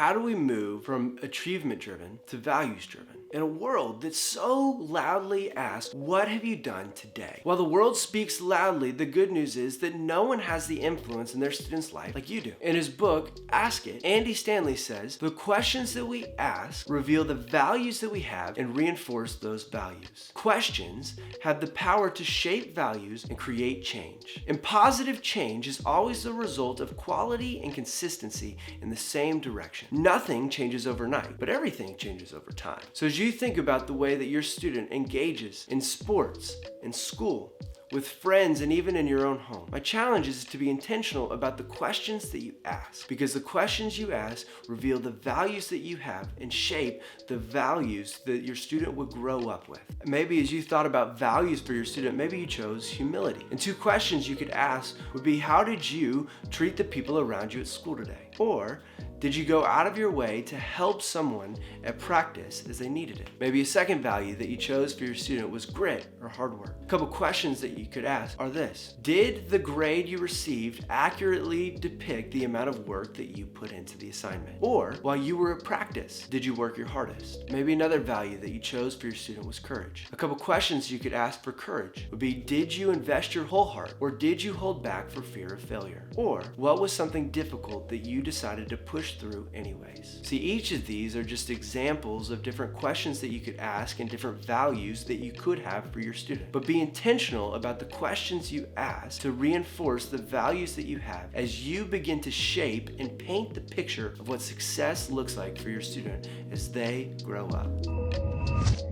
How do we move from achievement-driven to values-driven? In a world that so loudly asks, what have you done today? While the world speaks loudly, the good news is that no one has the influence in their student's life like you do. In his book, Ask It, Andy Stanley says, the questions that we ask reveal the values that we have and reinforce those values. Questions have the power to shape values and create change. And positive change is always the result of quality and consistency in the same direction. Nothing changes overnight, but everything changes over time. So as you think about the way that your student engages in sports, in school, with friends, and even in your own home, my challenge is to be intentional about the questions that you ask, because the questions you ask reveal the values that you have and shape the values that your student would grow up with. Maybe as you thought about values for your student, maybe you chose humility. And two questions you could ask would be, how did you treat the people around you at school today? Or, did you go out of your way to help someone at practice as they needed it? Maybe a second value that you chose for your student was grit or hard work. A couple questions that you could ask are this: did the grade you received accurately depict the amount of work that you put into the assignment? Or, while you were at practice, did you work your hardest? Maybe another value that you chose for your student was courage. A couple questions you could ask for courage would be, did you invest your whole heart, or did you hold back for fear of failure? Or, what was something difficult that you decided to push through anyways? See, each of these are just examples of different questions that you could ask and different values that you could have for your student. But be intentional about the questions you ask to reinforce the values that you have as you begin to shape and paint the picture of what success looks like for your student as they grow up.